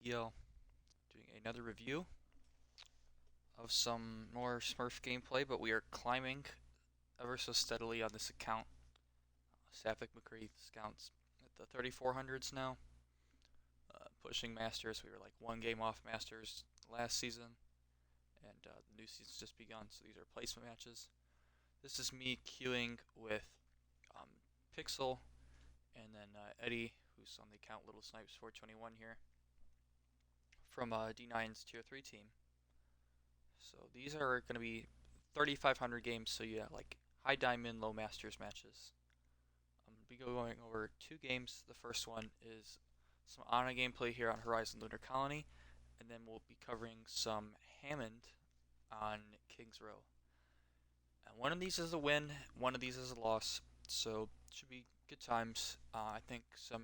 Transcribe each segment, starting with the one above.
Yo, doing another review of some more Smurf gameplay, but we are climbing ever so steadily on this account. Sapphic McCree Scouts at the 3400s now. Pushing Masters, we were like one game off Masters last season, and the new season's just begun, so these are placement matches. This is me queuing with um, Pixel, and then Eddie, who's on the account Little Snipes 421 here, from D9's Tier 3 team. So these are going to be 3,500 games, so yeah, like high diamond, low masters matches. I'm going to be going over two games. The first one is some Ana gameplay here on Horizon Lunar Colony, and then we'll be covering some Hammond on King's Row. And one of these is a win, one of these is a loss, so it should be good times. I think some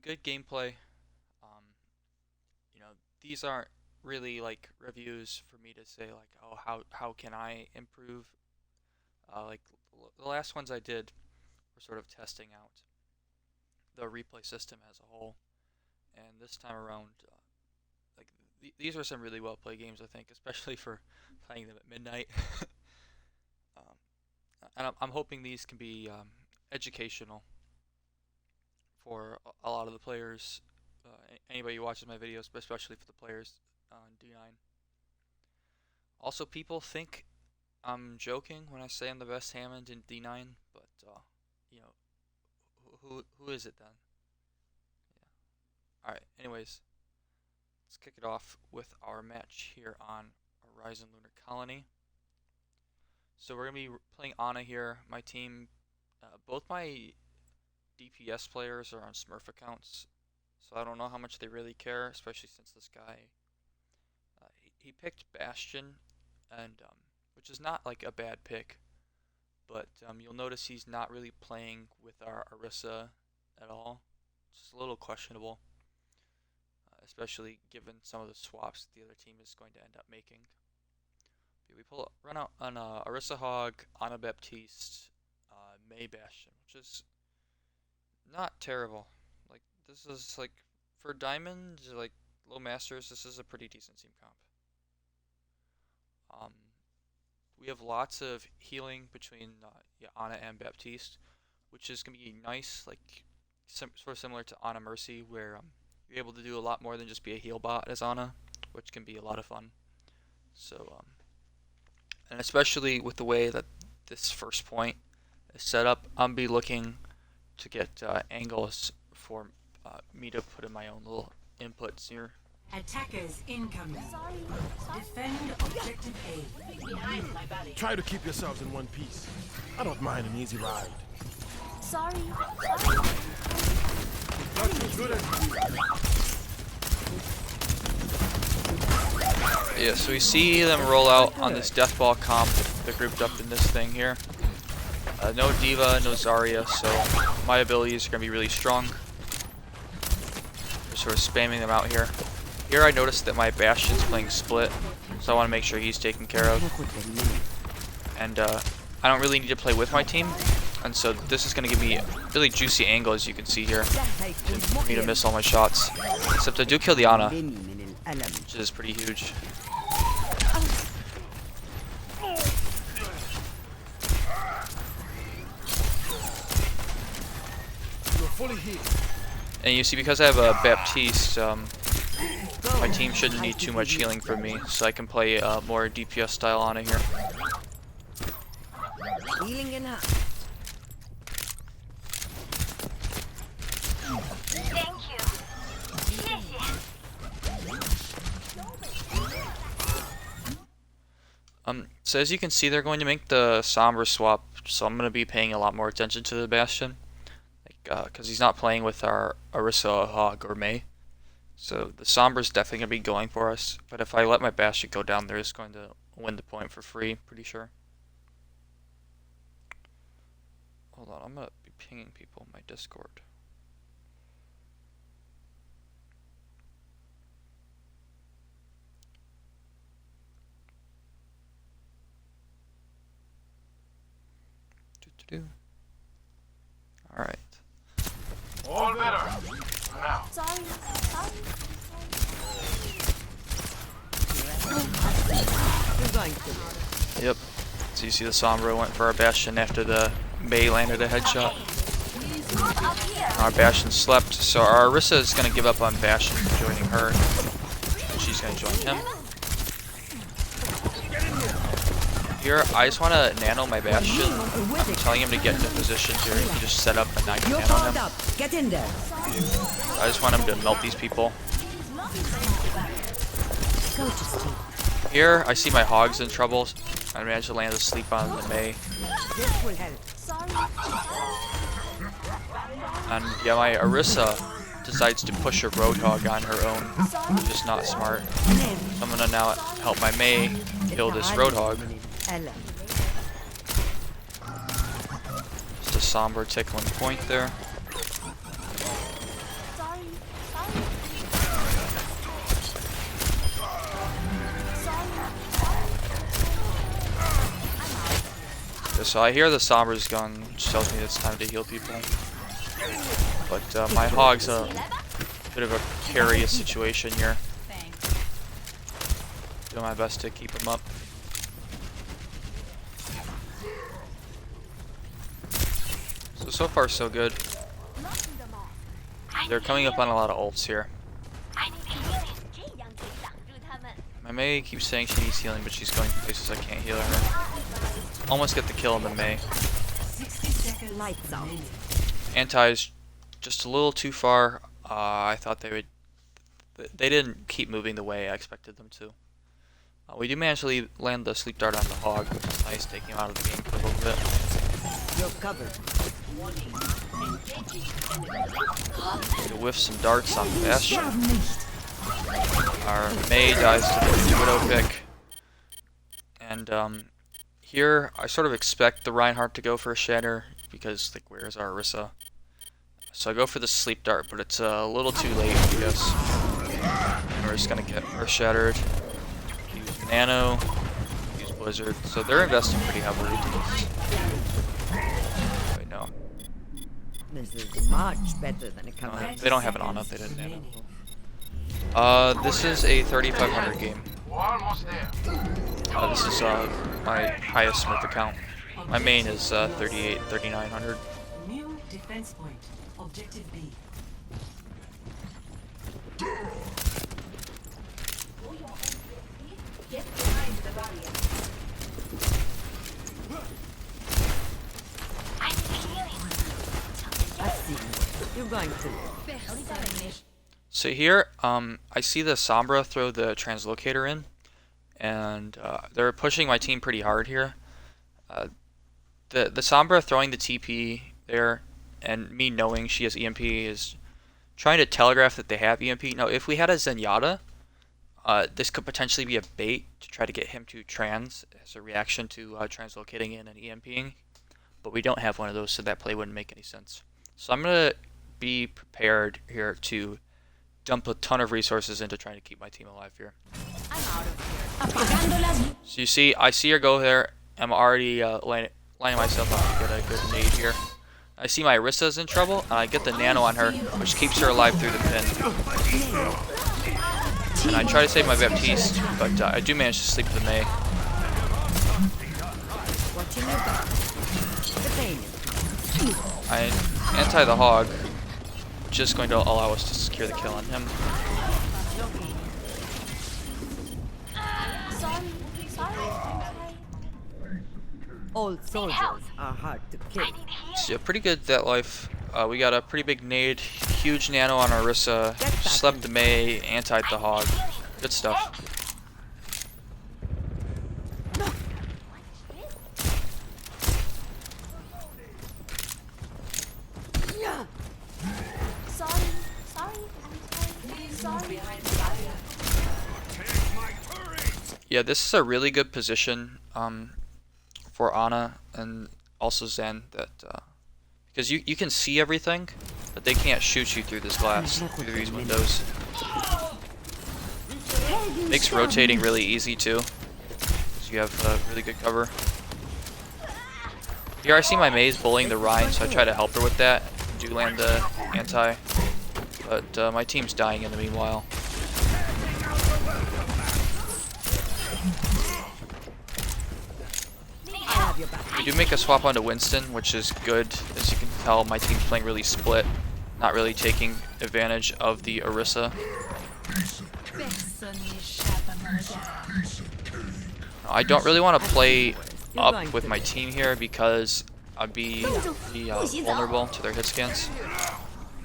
good gameplay. Um, these aren't really like reviews for me to say like, oh, how can I improve. Like the last ones I did were sort of testing out the replay system as a whole, and this time around, like these are some really well played games, I think, especially for playing them at midnight. And I'm hoping these can be educational for a lot of the players. Anybody who watches my videos, but especially for the players on D9. Also, people think I'm joking when I say I'm the best Hammond in D9, but you know, who is it then? Yeah. All right. Anyways, let's kick it off with our match here on Horizon Lunar Colony. So we're gonna be playing Ana here. My team, both my DPS players are on Smurf accounts, so I don't know how much they really care, especially since this guy, he picked Bastion, and which is not like a bad pick, but you'll notice he's not really playing with our Orisa at all. It's just a little questionable, especially given some of the swaps the other team is going to end up making. But we run out on Orisa Hog, Ana Baptiste, May Bastion, which is not terrible. Like this is like for Diamond, like low masters, this is a pretty decent team comp. We have lots of healing between Ana and Baptiste, which is gonna be nice, like sort of similar to Ana Mercy, where you're able to do a lot more than just be a heal bot as Ana, which can be a lot of fun. So and especially with the way that this first point is set up, I'm be looking to get angles for me to put in my own little inputs here. Attackers incoming. Defend objective A. Try to keep yourselves in one piece. I don't mind an easy ride. Sorry. Not as good as you. Yeah, so we see them roll out on this death ball comp. They're grouped up in this thing here. No Diva, no Zarya, so my abilities are going to be really strong. Just sort of spamming them out here. Here I noticed that my Bastion's playing split, so I want to make sure he's taken care of. And I don't really need to play with my team, and so this is going to give me a really juicy angle, as you can see here, for me to miss all my shots. Except I do kill the Ana, which is pretty huge. Fully healed. And you see, because I have a Baptiste, my team shouldn't need too much healing from me, so I can play more DPS style on it here. Healing enough. So as you can see, they're going to make the Sombra swap, so I'm going to be paying a lot more attention to the Bastion, because he's not playing with our Orisa, Hog, or May. So the Sombra's definitely going to be going for us, but if I let my Bastion go down, they're just going to win the point for free, pretty sure. Hold on, I'm going to be pinging people in my Discord. Alright. All better. Now. Sorry. Yep. So you see the Sombra went for our Bastion after the Mei landed a headshot. Our Bastion slept, so our Orisa is going to give up on Bastion joining her. And she's going to join him. Here, I just want to nano my Bastion. I'm telling him to get into position here. He can just set up and I can nano him. Get in there. I just want him to melt these people. Go to sleep. Here, I see my Hogs in trouble. I managed to land a sleep on the Mei. This will help. And yeah, my Orisa decides to push a Roadhog on her own, which is not smart. So I'm gonna now help my Mei kill this Roadhog. Just a Sombra tickling point there. So I hear the Sombra's gun, which tells me it's time to heal people. But my Hog's a bit of a precarious situation here. Doing my best to keep him up. So far so good. They're coming up on a lot of ults here. My Mei keeps saying she needs healing, but she's going places I can't heal her. Almost get the kill on the Mei. Anti's just a little too far. I thought they would. They didn't keep moving the way I expected them to. We do manage to land the sleep dart on the Hog, which is nice, taking him out of the game for a little bit. You're covered. To whiff some darts on the Bastion. Our Mei dies to the Widow pick. And here I sort of expect the Reinhardt to go for a shatter because like where's our Orisa? So I go for the sleep dart, but it's a little too late, I guess. And we're just gonna get her shattered. Use Nano, use Blizzard. So they're investing pretty heavily into this. Wait, no. This is much better than a cover. They don't have an on up, they didn't nano. This is a 3500 game. This is my highest Smurf account. My main is 3900. New defense point. Objective B. You're going to. So here, I see the Sombra throw the translocator in, and they're pushing my team pretty hard here. The Sombra throwing the TP there, and me knowing she has EMP is trying to telegraph that they have EMP. Now, if we had a Zenyatta, this could potentially be a bait to try to get him to trans as a reaction to translocating in and EMPing, but we don't have one of those, so that play wouldn't make any sense. So I'm gonna be prepared here to dump a ton of resources into trying to keep my team alive here. So you see, I see her go there. I'm already lining myself up to get a good nade here. I see my Orisa's in trouble, and I get the nano on her, which keeps her alive through the pin. And I try to save my Baptiste, but I do manage to sleep the Mei. I anti the Hog, which is going to allow us to secure the kill on him. All soldiers are hard to kill. So yeah, pretty good that life. We got a pretty big nade, huge nano on our Orisa, slept the Mei, antied the Hog. Good stuff. Yeah, this is a really good position for Ana and also Zen, that because you can see everything, but they can't shoot you through this glass, through these windows. Makes rotating really easy too, so you have really good cover. Here I see my Mei's bullying the Rhine, so I try to help her with that. Do land the anti, but my team's dying in the meanwhile. your back. We do make a swap onto Winston, which is good. As you can tell, my team's playing really split, not really taking advantage of the Orisa. I don't really want to play up with my team here because I'd be vulnerable to their hit scans.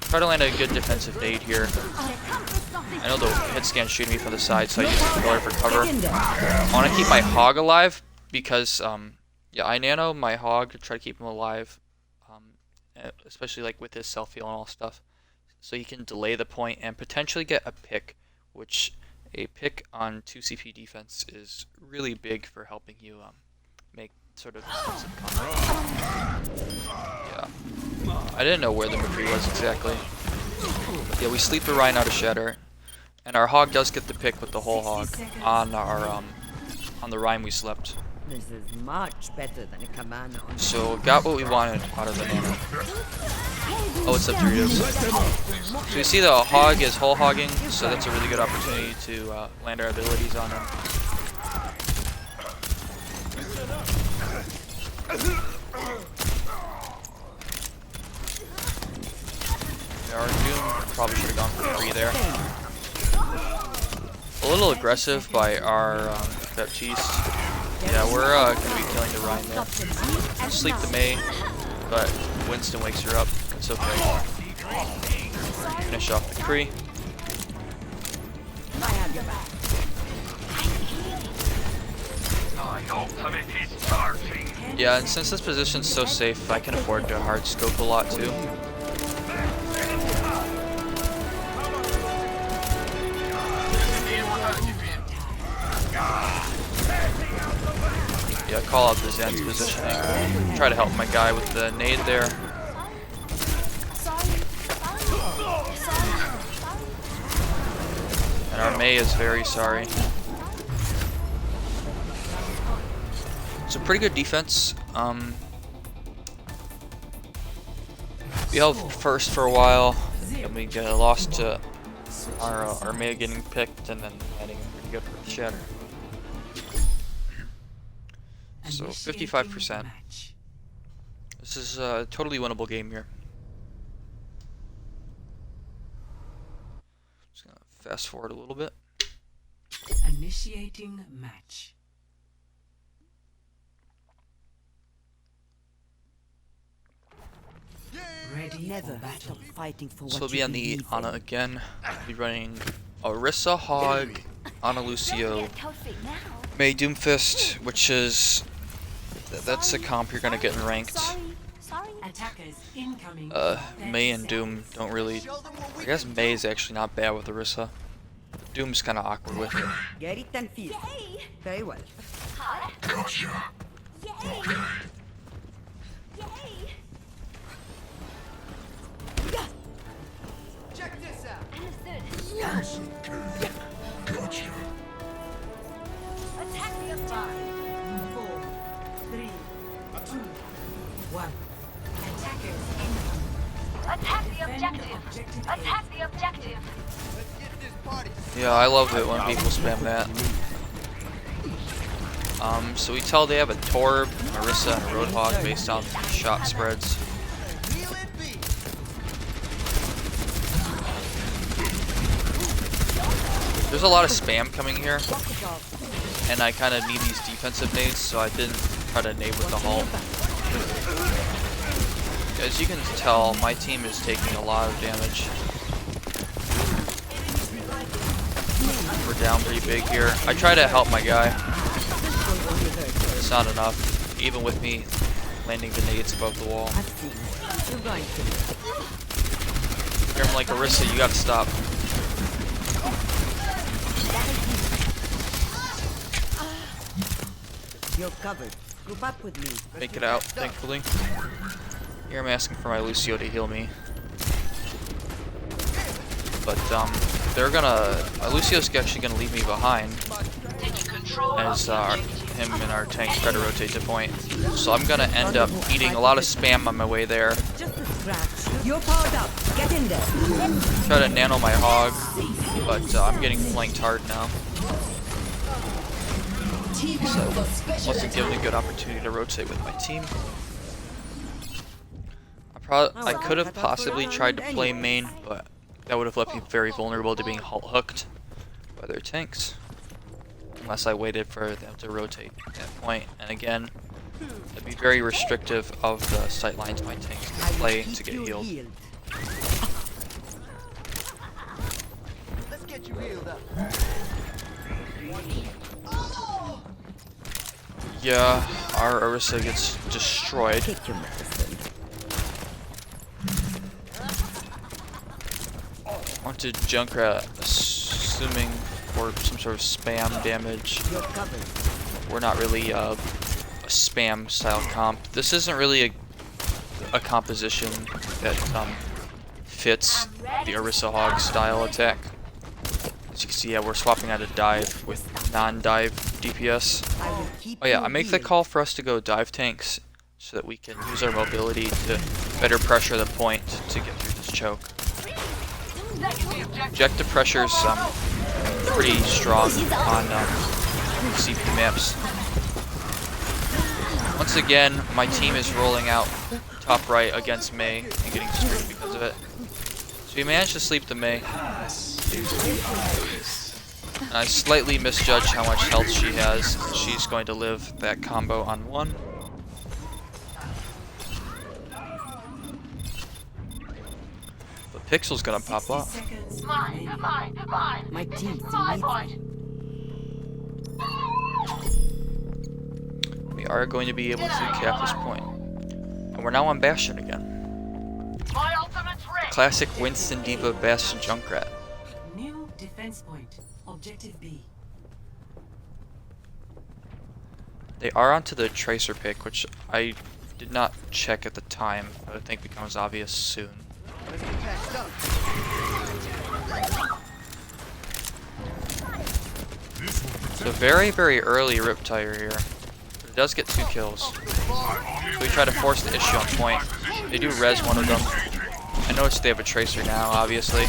Try to land a good defensive nade here. I know the hit scan's shooting me from the side, so I use the pillar for cover. I want to keep my hog alive because, yeah, I nano my hog to try to keep him alive, especially like with his self-heal and all stuff, so he can delay the point and potentially get a pick, which a pick on 2 CP defense is really big for helping you make sort of defensive counter. Yeah, I didn't know where the McCree was exactly. But yeah, we sleep the Rhine out of Shatter, and our hog does get the pick with the whole hog on our on the Rhine we slept. This is much better than a command on. So got what we wanted out of the nano. Oh, what's up, Doritos? So you see the hog is whole hogging, so that's a really good opportunity to land our abilities on him. Yeah, our Doom probably should have gone for free there. A little aggressive by our Baptiste. Yeah, we're gonna be killing the Rhine there. Sleep the Mei, but Winston wakes her up. It's okay. Finish off the Kree. I have your back. Yeah, and since this position's so safe, I can afford to hard scope a lot too. Yeah, call out the Zen's positioning. Try to help my guy with the nade there. And our Mei is very sorry. So pretty good defense. We held first for a while, and we lost to our Mei getting picked, and then landing pretty good for the Shatter. So 55%. This is a totally winnable game here. Just gonna fast forward a little bit. Initiating match. Ready Never for battle. stop fighting for what So we'll be you on the believe Ana in. again. We'll be running Orisa Hog, Ana Lucio, Mei Doomfist, which is that's a comp you're gonna get in ranked. Attackers incoming. Mei and Doom don't really. I guess Mei is actually not bad with Orisa. Doom's kind of awkward with it. Get it and feel. Very well. Attack the objective. Attack the objective. Yeah, I love it when people spam that. So we tell they have a Torb, Orisa, and a Roadhog based on shot spreads. There's a lot of spam coming here, and I kind of need these defensive nades, so I didn't try to nade with the halt. As you can tell, my team is taking a lot of damage. We're down pretty big here. I try to help my guy. It's not enough, even with me landing the nades above the wall. You're going to. I'm like, Orisa, you gotta stop. You're covered. Group up with me. Make it out, thankfully. Here I'm asking for my Lucio to heal me. But, they're gonna... Lucio's actually gonna leave me behind. As him and our tank try to rotate to point. So I'm gonna end up eating a lot of spam on my way there. Just a scratch. You're powered up. Get in there. Try to nano my hog, but I'm getting flanked hard now. So wasn't given a good opportunity to rotate with my team. I could have possibly tried to play main, but that would have left me very vulnerable to being hooked by their tanks. Unless I waited for them to rotate at that point. And again, it'd be very restrictive of the sight lines my tanks can play to get healed. Let's get you healed up. Yeah, our Orisa gets destroyed. Take your medicine. Onto Junkrat, assuming for some sort of spam damage. You're covered. We're not really a spam style comp. This isn't really a composition that fits the Orisa Hog style attack. As you can see, yeah, we're swapping out a dive with non-dive DPS. Oh yeah, I make the call for us to go dive tanks so that we can use our mobility to better pressure the point to get through this choke. Objective pressure's pretty strong on CP maps. Once again, my team is rolling out top right against Mei and getting screwed because of it. So we managed to sleep the Mei. I slightly misjudged how much health she has. She's going to live that combo on one. But Pixel's gonna pop up. My team We are going to be able to cap this point. And we're now on Bastion again. Classic Winston Diva Bastion Junkrat. New defense point. Objective B. They are onto the Tracer pick, which I did not check at the time, but I think becomes obvious soon. So very, very early Riptire here. But it does get 2 kills. So we try to force the issue on point. They do res one of them. I noticed they have a Tracer now, obviously.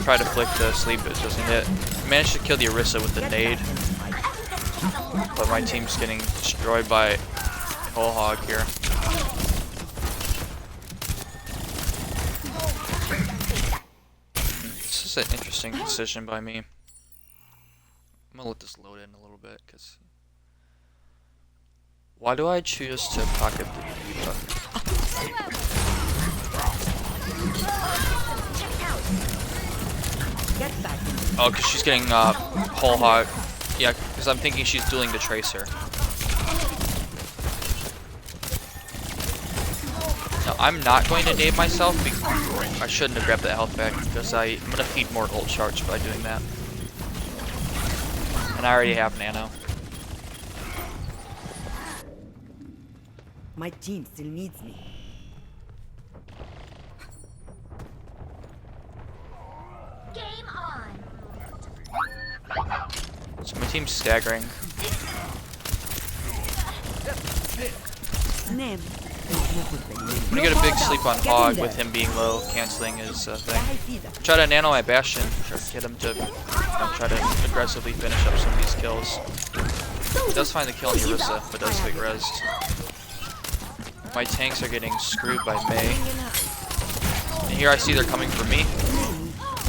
Try to flick the sleep, but it doesn't hit. I managed to kill the Orisa with the nade. But my team's getting destroyed by Whole Hog here. This is an interesting decision by me. I'm gonna let this load in a little bit, because why do I choose to pocket the Diva? Oh, because she's getting Whole Hog. Yeah, because I'm thinking she's dueling the Tracer. Now, I'm not going to nade myself because I shouldn't have grabbed that health back because I'm going to feed more ult charge by doing that. And I already have nano. My team still needs me. So my team's staggering. Name. I'm gonna get a big sleep on Hog with him being low, canceling his thing. Try to nano my Bastion, try to get him to try to aggressively finish up some of these kills. He does find the kill on Orisa, but does get rezzed. My tanks are getting screwed by Mei. And here I see they're coming for me.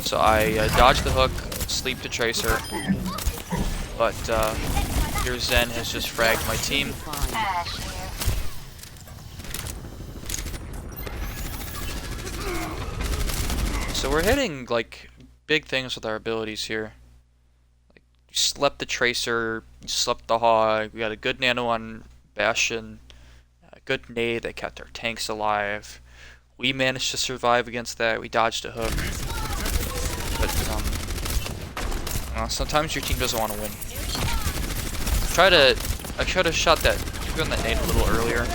So I dodge the hook, sleep the Tracer. But here Zen has just fragged my team. So we're hitting like big things with our abilities here. Like, you slept the Tracer, you slept the Hog, we got a good nano on Bastion, a good nade that kept our tanks alive. We managed to survive against that, we dodged a hook. But sometimes your team doesn't want to win. I should have shot that on that nade a little earlier.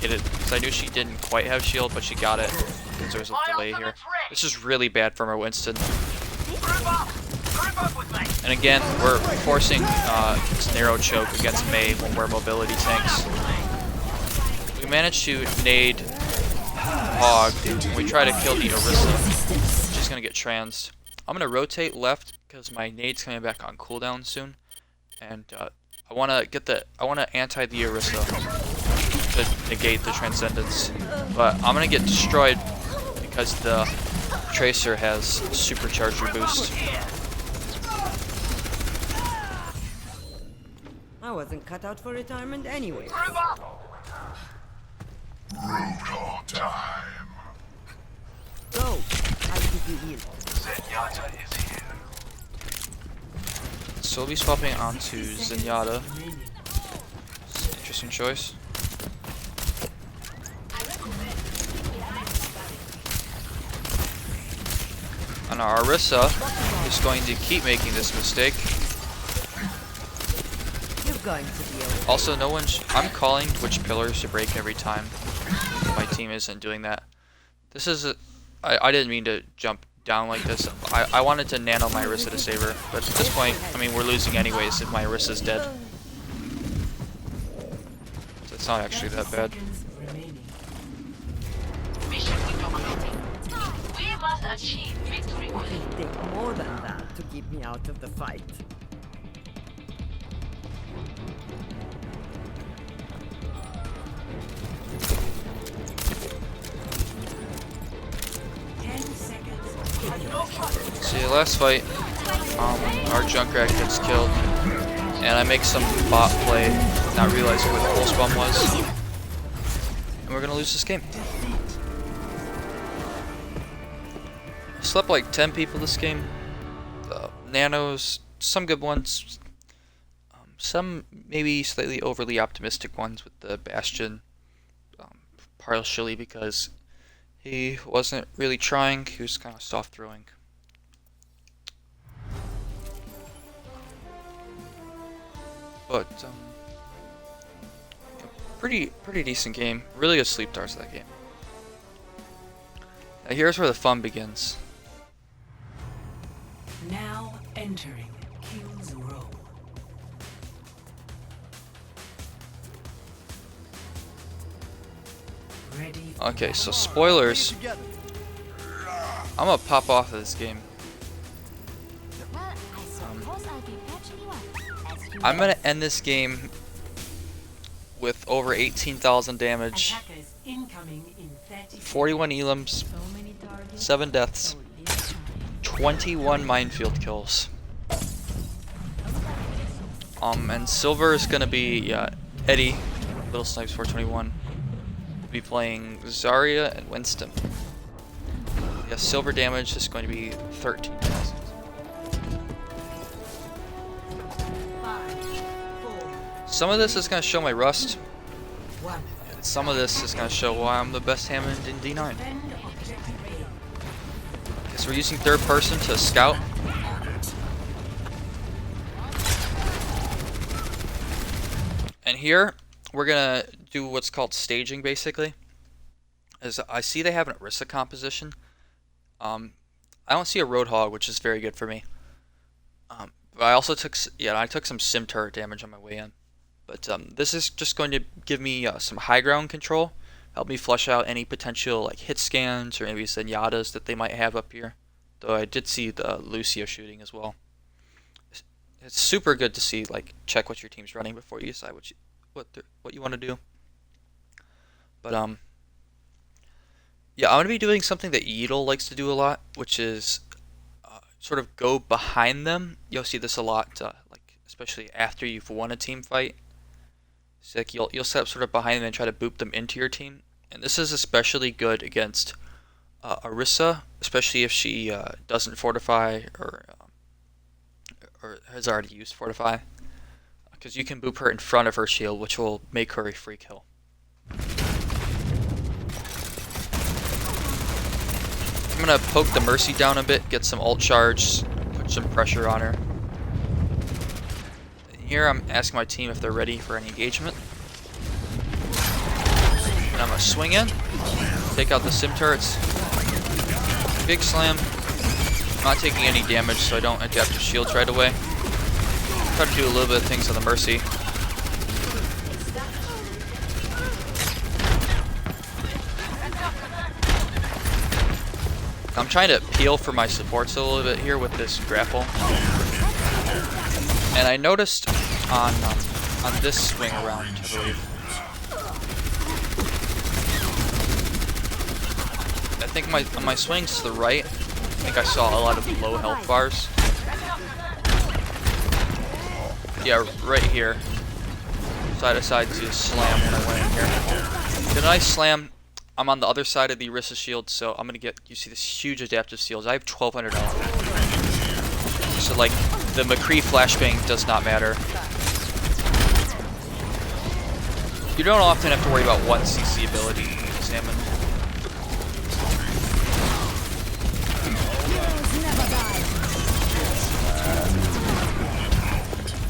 Get it, because I knew she didn't quite have shield, but she got it. Because there was a delay here. This is really bad for our Winston. And again, we're forcing this narrow choke against Mei when we're mobility tanks. We managed to nade Hog. We try to kill the Orisa. She's gonna get transed. I'm gonna rotate left because my nade's coming back on cooldown soon, and I want to anti the Orisa to negate the Transcendence, but I'm gonna get destroyed because the Tracer has supercharger boost. I wasn't cut out for retirement anyway. Brutal time. Go. I'll keep you healed. Zenyatta is here. So we'll be swapping onto Zenyatta. Interesting choice. And our Orisa is going to keep making this mistake. You're going to be okay. Also, no one. I'm calling which pillars to break every time. My team isn't doing that. This is. I didn't mean to jump down like this. I wanted to nano my Orisa to save her, but at this point, I mean, we're losing anyways if my Orisa's dead. So it's not actually that bad. Mission completed. We must achieve victory. It'll take more than that to keep me out of the fight. See, last fight, our Junkrat gets killed, and I make some bot play, not realizing where the pulse bomb was, and we're gonna lose this game. I slept like 10 people this game. Nanos, some good ones, some maybe slightly overly optimistic ones with the Bastion, partially because he wasn't really trying, he was kind of soft throwing. But pretty decent game. Really good sleep darts that game. Now here's where the fun begins. Now entering King's Row. Ready for Okay, so spoilers. I'm gonna pop off of this game. I'm gonna end this game with over 18,000 damage, attackers incoming in 30 41 elims, 7 deaths, 21 minefield kills. And silver is gonna be Eddie, Little Snipes 421. Be playing Zarya and Winston. Yeah, silver damage is going to be 13,000. Some of this is going to show my rust. And some of this is going to show why I'm the best Hammond in D9. Okay, so we're using third person to scout. And here, we're going to do what's called staging, basically. As I see they have an Orisa composition. I don't see a Roadhog, which is very good for me. But I also took, I took some sim turret damage on my way in. But this is just going to give me some high ground control, help me flush out any potential like hit scans or maybe Zenyatas that they might have up here. Though I did see the Lucio shooting as well. It's super good to see, like, check what your team's running before you decide what you want to do. But yeah, I'm gonna be doing something that Yeatle likes to do a lot, which is sort of go behind them. You'll see this a lot, like especially after you've won a team fight. It's like you'll set up sort of behind them and try to boop them into your team. And this is especially good against Orisa, especially if she doesn't fortify or has already used fortify, because you can boop her in front of her shield, which will make her a free kill. I'm gonna poke the Mercy down a bit, get some ult charge, put some pressure on her. Here I'm asking my team if they're ready for an engagement. And I'm gonna swing in, take out the sim turrets. Big slam. I'm not taking any damage, so I don't adapt to shields right away. Try to do a little bit of things on the Mercy. I'm trying to peel for my supports a little bit here with this grapple. And I noticed on this swing around, I believe. I think on my swings to the right, I think I saw a lot of low health bars. Yeah, right here. So I decided to slam when I went in here. Did I slam? I'm on the other side of the Orisa shield, so I'm gonna get. You see this huge adaptive seals. I have 1200 health. So like the McCree flashbang does not matter. You don't often have to worry about one CC ability with this Hammond.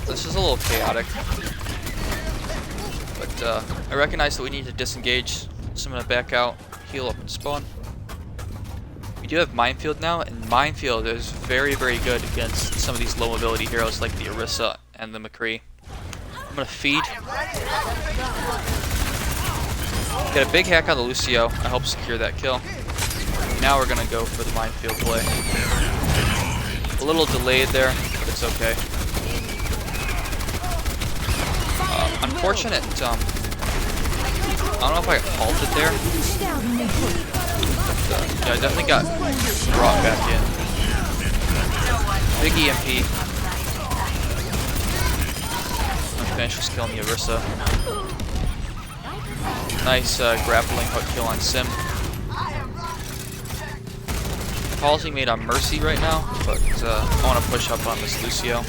This is a little chaotic, but I recognize that we need to disengage, so I'm going to back out, heal up, and spawn. We do have Minefield now, and Minefield is very, very good against some of these low mobility heroes like the Orisa and the McCree. I'm going to feed. Get a big hack on the Lucio. I help secure that kill. Now we're going to go for the Minefield play. A little delayed there, but it's okay. Unfortunate, I don't know if I halted there, but yeah, I definitely got brought back in. Big EMP. I'll finish this kill on the Orisa. Nice grappling hook kill on Sim. Pausing made on Mercy right now, but I want to push up on this Lucio.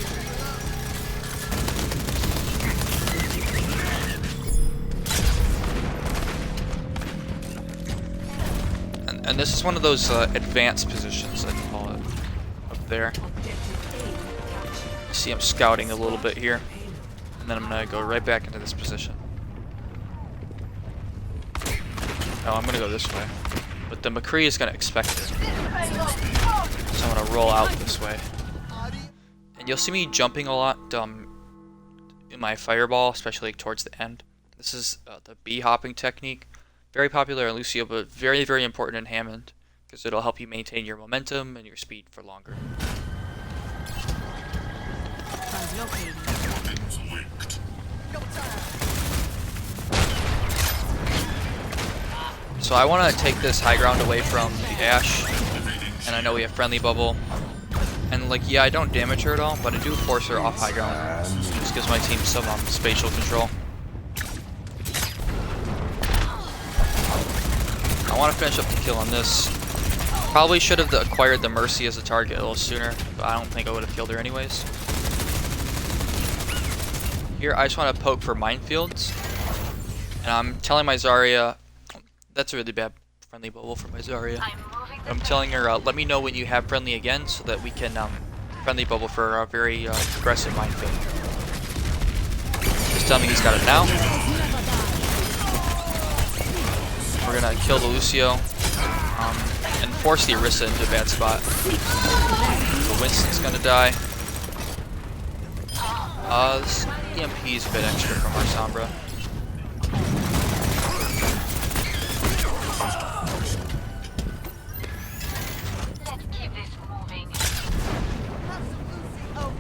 And this is one of those advanced positions, I call it, up there. You see I'm scouting a little bit here, and then I'm going to go right back into this position. No, I'm going to go this way. But the McCree is going to expect it. So I'm going to roll out this way. And you'll see me jumping a lot in my fireball, especially towards the end. This is the bee hopping technique. Very popular in Lucio, but very, very important in Hammond, because it'll help you maintain your momentum and your speed for longer. So I want to take this high ground away from the Ashe, and I know we have friendly bubble. And like, yeah, I don't damage her at all, but I do force her off high ground. This gives my team some spatial control. I want to finish up the kill on this. Probably should have acquired the Mercy as a target a little sooner, but I don't think I would have killed her anyways. Here, I just want to poke for minefields. And I'm telling my Zarya, that's a really bad friendly bubble for my Zarya. I'm telling her, let me know when you have friendly again so that we can friendly bubble for a very aggressive minefield. Just tell me he's got it now. We're gonna kill the Lucio and force the Orisa into a bad spot. So Winston's gonna die. This EMP is a bit extra from our Sombra.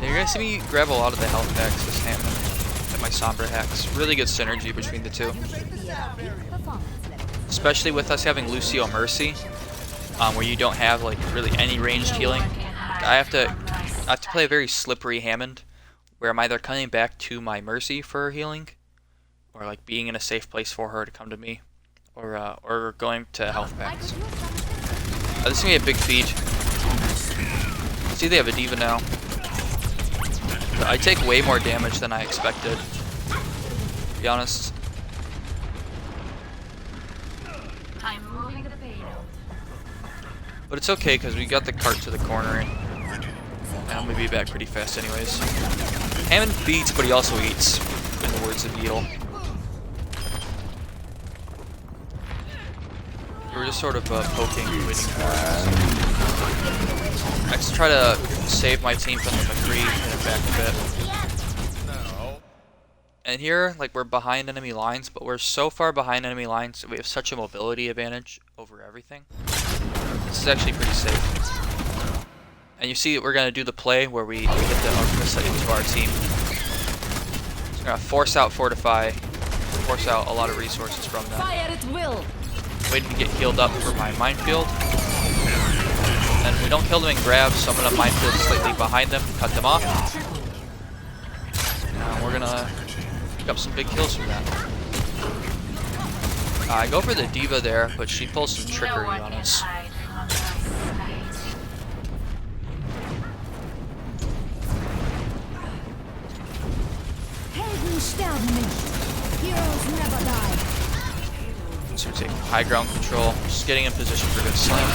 You're gonna see me grab a lot of the health hacks this Hammond and my Sombra hacks. Really good synergy between the two. Especially with us having Lucio Mercy, where you don't have like really any ranged healing. I have to play a very slippery Hammond, where I'm either coming back to my Mercy for her healing, or like being in a safe place for her to come to me, or going to health packs. This is gonna be a big feed. See, they have a D.Va now. But I take way more damage than I expected, to be honest. But it's okay, because we got the cart to the corner, and I'm going to be back pretty fast anyways. Hammond feeds, but he also eats, in the words of Beetle. We're just sort of poking, waiting for it. Next, try to save my team from the McCree, hit him back a bit. And here, like, we're behind enemy lines, but we're so far behind enemy lines that we have such a mobility advantage over everything. This is actually pretty safe. And you see we're going to do the play where we get the Archivist into our team. So we're going to force out Fortify, force out a lot of resources from them. Fire at will. Waiting to get healed up for my minefield. And we don't kill them in grabs, so I'm going to minefield slightly behind them, cut them off. And we're going to pick up some big kills from that. I go for the D.Va there, but she pulls some trickery on us. Heroes never die. So we're taking high ground control, just getting in position for good slam.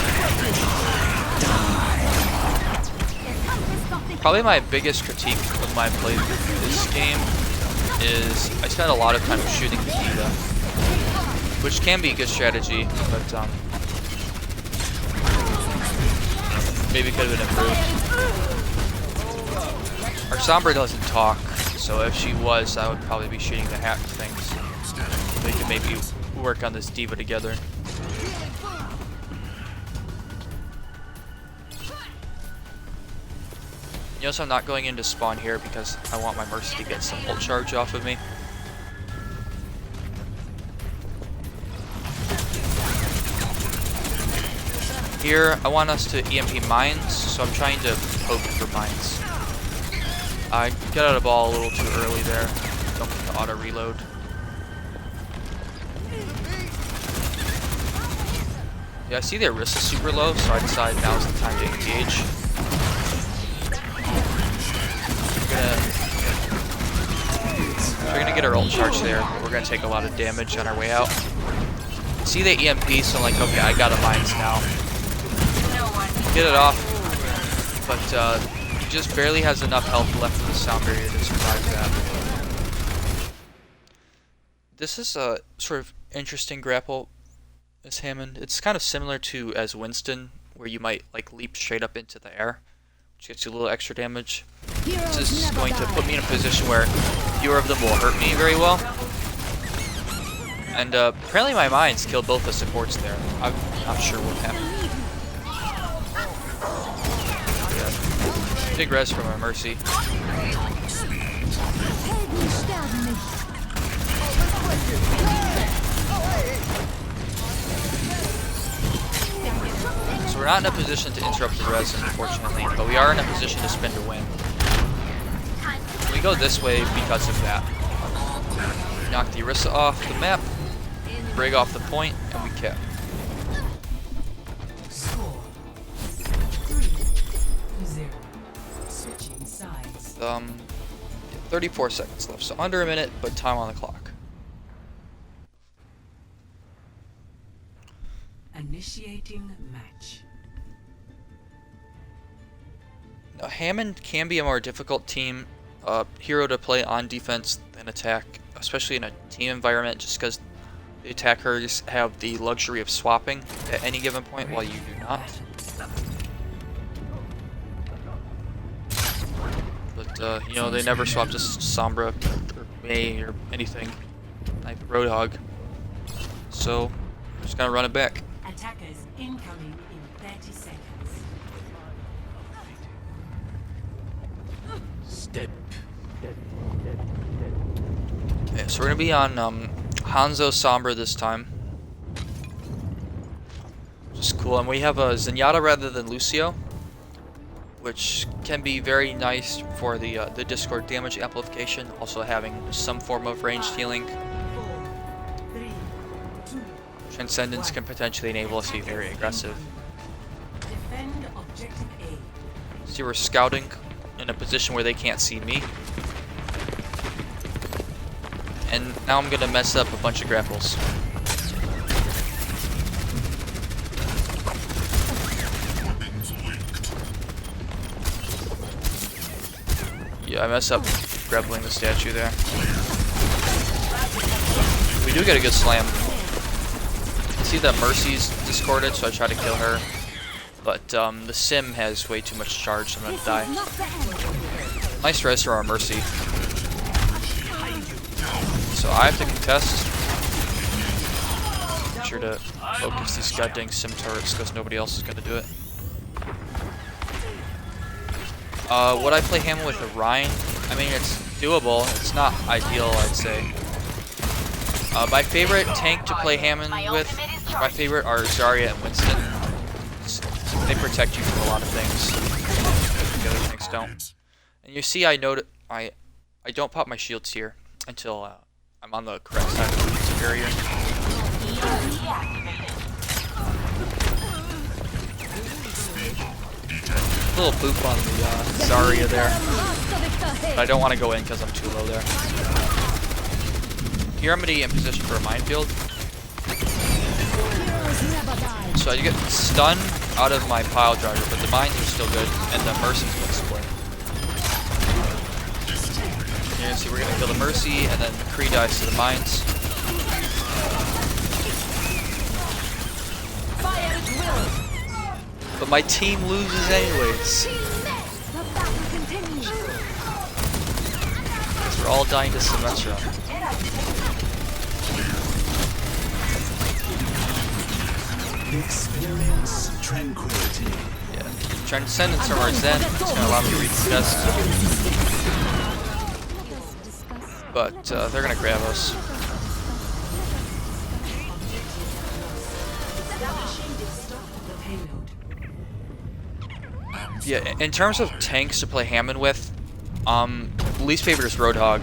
Probably my biggest critique of my play through this game is I spent a lot of time shooting the D.Va, which can be a good strategy, but maybe could have been improved. Our Sombra doesn't talk, so if she was, I would probably be shooting the hack things. We could maybe work on this D.Va together. Notice I'm not going into spawn here because I want my Mercy to get some ult charge off of me. Here, I want us to EMP mines, so I'm trying to poke for mines. I got out of ball a little too early there. Don't get to auto reload. Yeah, I see their wrist is super low, so I decide now's the time to engage. We're gonna get our ult charge there. We're gonna take a lot of damage on our way out. See the EMP, so I'm like, okay, I got a mines now. Get it off, but he just barely has enough health left in the sound barrier to survive that. This is a sort of interesting grapple as Hammond. It's kind of similar to as Winston, where you might like leap straight up into the air, which gets you a little extra damage. This is going to put me in a position where fewer of them will hurt me very well. And apparently my mines killed both the supports there. I'm not sure what happened. Yeah. Big res from our Mercy. So we're not in a position to interrupt the res, unfortunately, but we are in a position to spin to win. We go this way because of that. We knock the Orisa off the map, break off the point, and we cap. Score 3-0. Switching sides. 34 seconds left, so under a minute, but time on the clock. Initiating match. Now, Hammond can be a more difficult hero to play on defense than attack, especially in a team environment, just because the attackers have the luxury of swapping at any given point while you do not. But, you know, they never swap to Sombra or Mei or anything, like Roadhog. So, we're just gonna run it back. Attackers incoming in 30 seconds. Step. Okay, so we're gonna be on Hanzo Sombra this time. Which is cool, and we have a Zenyatta rather than Lucio, which can be very nice for the Discord damage amplification, also having some form of ranged healing. 4, 3, 2, Transcendence can potentially enable us to be very aggressive. defend objective A. See, we're scouting in a position where they can't see me. And now I'm gonna mess up a bunch of grapples. Yeah, I mess up grappling the statue there. We do get a good slam. See that Mercy's discorded, so I try to kill her. But the Sim has way too much charge, so I'm gonna die. Nice res for our Mercy. so I have to contest. Make sure to focus these goddamn sim turrets because nobody else is going to do it. Would I play Hammond with Orion? I mean, it's doable. It's not ideal, I'd say. My favorite tank to play Hammond with, my favorite are Zarya and Winston. They protect you from a lot of things. The other tanks don't. And you see, I don't pop my shields here until I'm on the correct side of the barrier. A little boop on the Zarya there. But I don't want to go in because I'm too low there. Here I'm already in position for a minefield. So I get stunned out of my pile driver, but the mines are still good, and the Mercy's been split. Here, see, we're gonna kill the Mercy, and then McCree dies to the mines. But my team loses anyways. Because we're all dying to Symmetra. Experience tranquility. Yeah, Transcendence from our Zen. It's gonna allow me to retest. But they're gonna grab us. Yeah, in terms of tanks to play Hammond with, least favorite is Roadhog.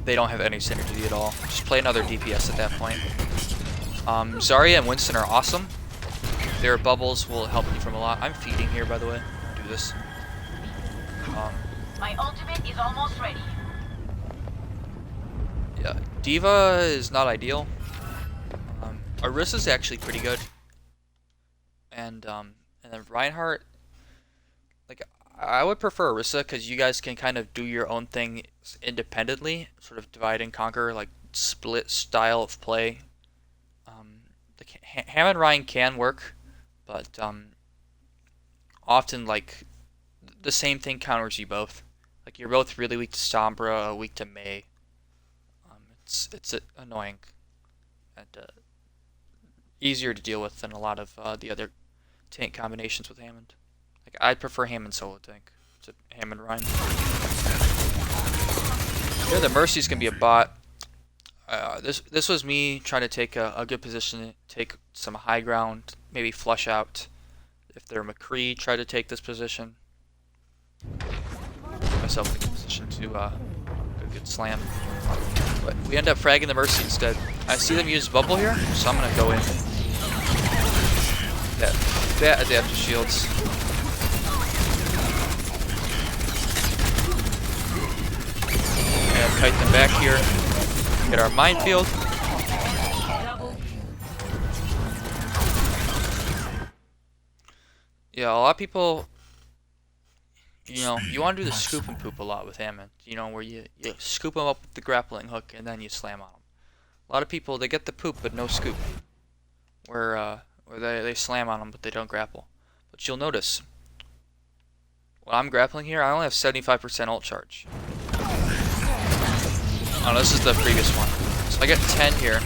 They don't have any synergy at all. Just play another DPS at that point. Zarya and Winston are awesome. Their bubbles will help you from a lot. I'm feeding here, by the way. Do this. My ultimate is almost ready. Yeah, Diva is not ideal. Orissa's actually pretty good. And then Reinhardt, like, I would prefer Orisa because you guys can kind of do your own thing independently, sort of divide and conquer, like split style of play. Hammond Ryan can work, but often like the same thing counters you both. Like you're both really weak to Sombra, weak to Mei. It's annoying and easier to deal with than a lot of the other tank combinations with Hammond. Like I'd prefer Hammond solo tank to Hammond Ryan. Here the Mercy's gonna be a bot. This was me trying to take a good position, take some high ground, maybe flush out. If they're McCree, try to take this position. Put myself in a good position to do a good slam. But we end up fragging the Mercy instead. I see them use bubble here, so I'm gonna go in. That adaptive shields. And kite them back here. Get our minefield. Yeah, a lot of people, you know, you want to do the scoop and poop a lot with Hammond. You know, where you scoop them up with the grappling hook and then you slam on them. A lot of people, they get the poop but no scoop. Where they slam on them but they don't grapple. But you'll notice, when I'm grappling here, I only have 75% ult charge. Oh, this is the previous one. So I get 10 here.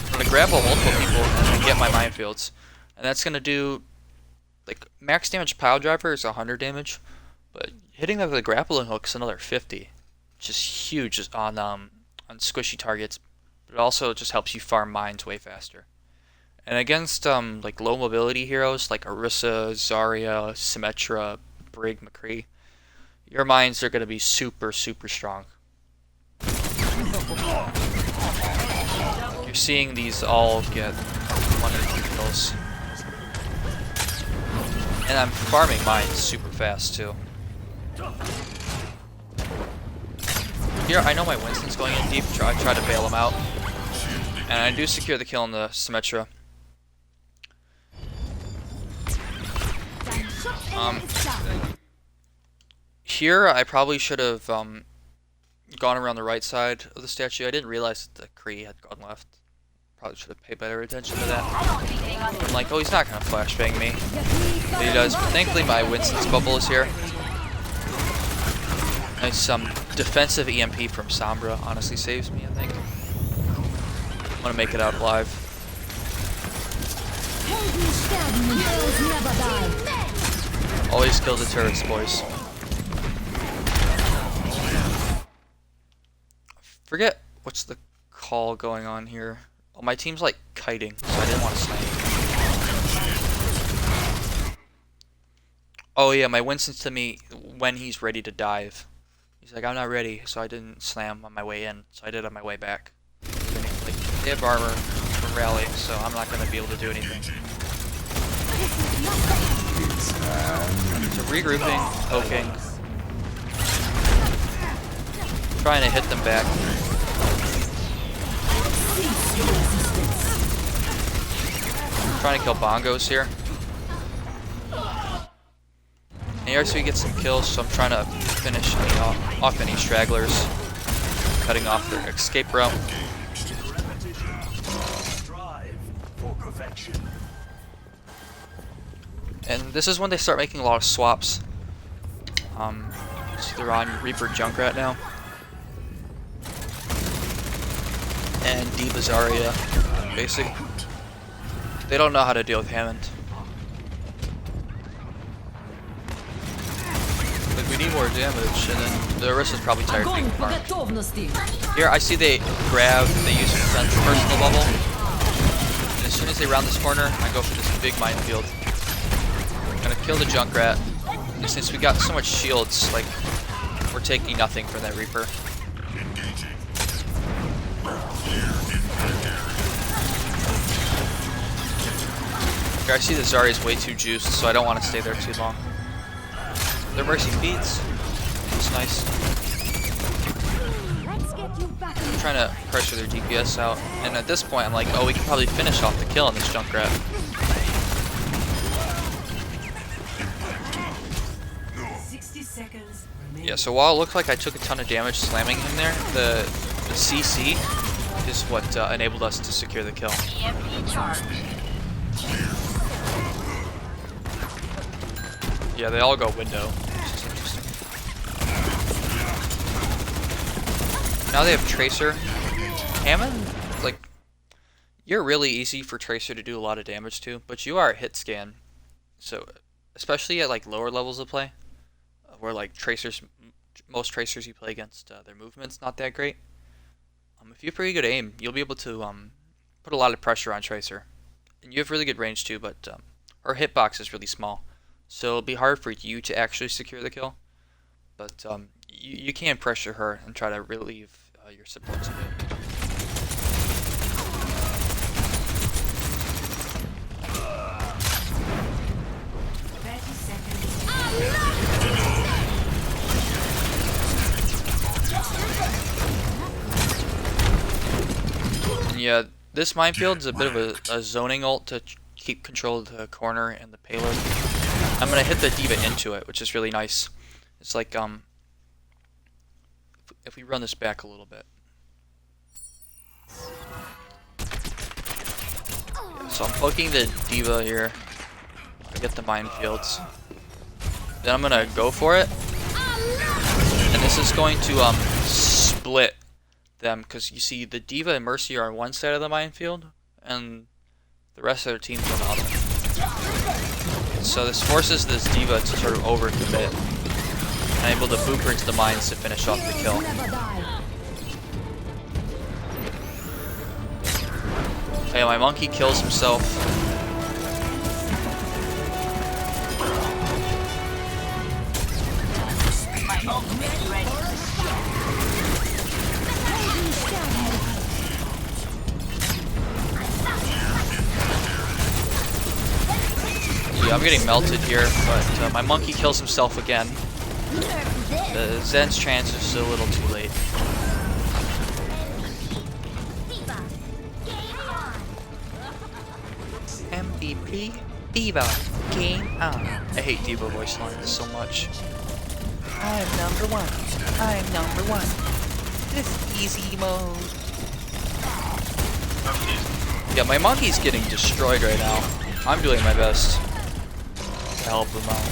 I'm gonna grapple multiple people and then get my minefields. And that's gonna do, like, max damage pile driver is 100 damage, but hitting them with a grappling hook is another 50. Which is huge on squishy targets, but it also just helps you farm mines way faster. And against like low mobility heroes like Orisa, Zarya, Symmetra, Brig, McCree, your mines are going to be super strong. You're seeing these all get 100 kills. And I'm farming mines super fast too. Here, I know my Winston's going in deep. I try to bail him out. And I do secure the kill on the Symmetra. Here, I probably should have gone around the right side of the statue. I didn't realize that the Kree had gone left. Probably should have paid better attention to that. I'm like, oh, he's not going to flashbang me. But he does. But thankfully, my Winston's bubble is here. Nice defensive EMP from Sombra honestly saves me, I think. I want to make it out alive. Always kill the turrets, boys. Forget what's the call going on here. Oh, my team's like kiting, so I didn't want to snipe. Oh yeah, my Winston's to me when he's ready to dive. He's like, I'm not ready, so I didn't slam on my way in, so I did on my way back. Like, they have armor for rally, so I'm not going to be able to do anything. So regrouping, poking. Trying to hit them back. I'm trying to kill bongos here. ARC gets some kills, so I'm trying to finish off any stragglers, cutting off their escape route. And this is when they start making a lot of swaps. So they're on Reaper Junkrat now. And D.Va Zarya, basic. They don't know how to deal with Hammond. Like, we need more damage, and then the rest is probably tired of being farmed. Here, I see they grab, they use a personal bubble. And as soon as they round this corner, I go for this big minefield. I'm gonna kill the Junkrat. And since we got so much shields, like, we're taking nothing from that Reaper. Here, I see the Zarya's way too juiced, so I don't want to stay there too long. Their Mercy feeds. It's nice. I'm trying to pressure their DPS out, and at this point I'm like, oh, we can probably finish off the kill on this Junkrat. 60 seconds Yeah, so while it looked like I took a ton of damage slamming him there, the CC is what enabled us to secure the kill. EMP charge. Yeah, they all go window. Which is interesting. Now they have Tracer. Hammond, like, you're really easy for Tracer to do a lot of damage to, but you are hit scan. So, especially at like lower levels of play, where like Tracers, most Tracers you play against, their movement's not that great. If you have pretty good aim, you'll be able to put a lot of pressure on Tracer. And you have really good range too, but her hitbox is really small. So it'll be hard for you to actually secure the kill. But you can pressure her and try to relieve your supports a bit. And yeah, this minefield is a bit of a zoning ult to keep control of the corner and the payload. I'm gonna hit the D.Va into it, which is really nice. It's like if we run this back a little bit. Yeah, so I'm poking the D.Va here. I get the minefields. Then I'm gonna go for it, and this is going to split them, because you see the D.Va and Mercy are on one side of the minefield, and the rest of their team's on the other. So this forces this D.Va to sort of overcommit, and able to boop her into the mines to finish off the kill. Okay, my monkey kills himself. My ultimate is ready. Yeah, I'm getting melted here, but my monkey kills himself again. The Zen's chance is still a little too late. MVP D.Va, game on. I hate D.Va voice lines so much. I'm number one. I'm number one. This easy mode. Yeah, my monkey's getting destroyed right now. I'm doing my best to help him out.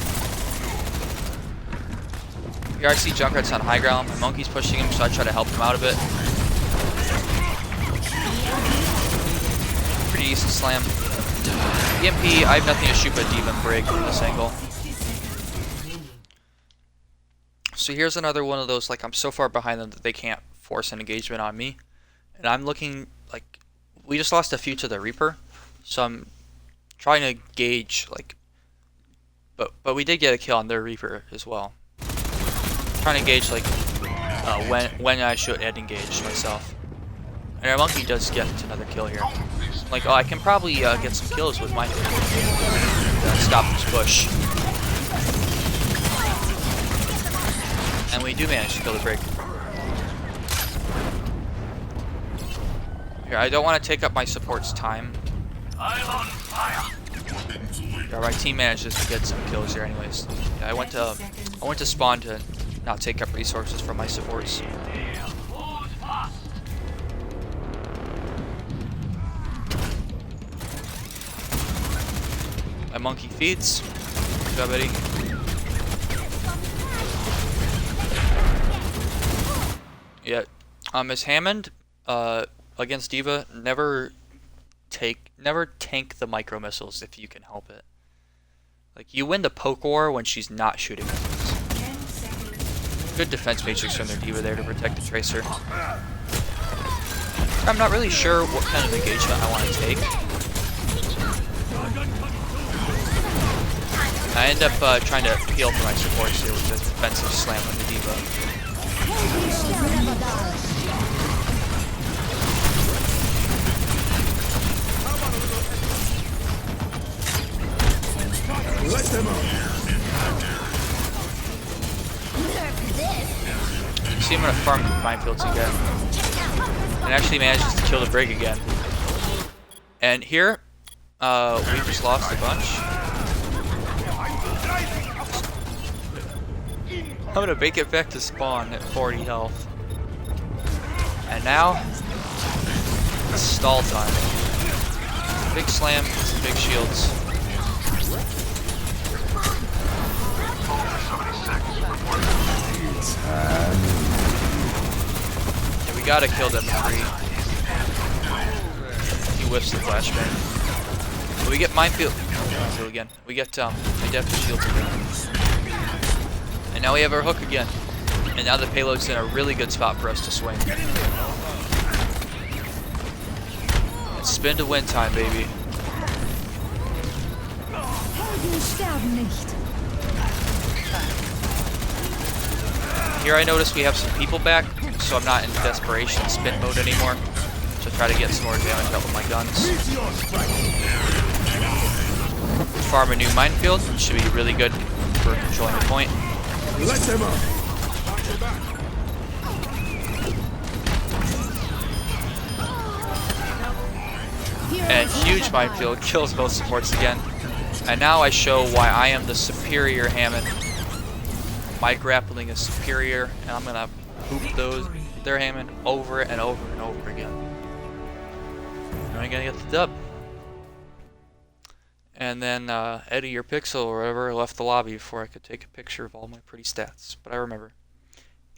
Here I see Junkrat's on high ground. My monkey's pushing him, so I try to help him out a bit. Pretty decent slam. EMP, I have nothing to shoot but D.Va and Brig from this angle. So here's another one of those, like, I'm so far behind them that they can't force an engagement on me. And I'm looking, like, we just lost a few to the Reaper. So I'm trying to gauge, like, but we did get a kill on their Reaper as well. Trying to gauge, like, when I should end engage myself. And our monkey does get another kill here. Like, oh, I can probably get some kills with my stop this push. And we do manage to kill the Brig. Here, I don't want to take up my support's time. Yeah, my team manages to get some kills here anyways. Yeah, I went to spawn to not take up resources from my supports. My monkey feeds. Good job, Eddie. Yeah, Miss Hammond, against D.Va, never tank the micro missiles if you can help it. Like, you win the poke war when she's not shooting missiles. Good defense matrix from their D.Va there to protect the tracer. I'm not really sure what kind of engagement I want to take. I end up trying to appeal for my supports here with the defensive slam on the D.Va. Let them out. You see, I'm gonna farm minefields again, and actually manages to kill the Brig again. And here, we just lost a bunch. I'm gonna make it back to spawn at 40 health. And now, it's stall time. Big slam, some big shields. Yeah, we gotta kill them free. He whiffs the flashbang. But we get minefield again. We get adaptive shields again. And now we have our hook again. And now the payload's in a really good spot for us to swing. It's spin to win time, baby. Here I notice we have some people back, so I'm not in desperation spin mode anymore. So try to get some more damage out with my guns. Farm a new minefield, which should be really good for controlling the point. Let them up. And huge minefield kills both supports again. And now I show why I am the superior Hammond. My grappling is superior, and I'm gonna hoop their Hammond over and over and over again. And I'm gonna get the dub. And then Eddie or Pixel or whatever left the lobby before I could take a picture of all my pretty stats. But I remember.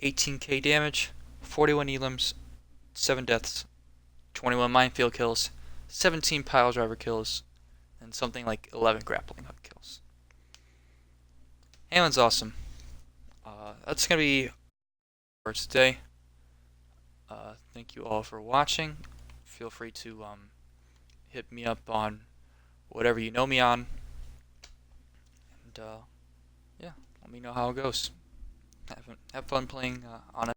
18k damage, 41 elims, 7 deaths, 21 minefield kills, 17 pile driver kills, and something like 11 grappling hook kills. Hammond's awesome. That's going to be for today. Thank you all for watching. Feel free to hit me up on whatever you know me on. And yeah, let me know how it goes. Have fun playing on it.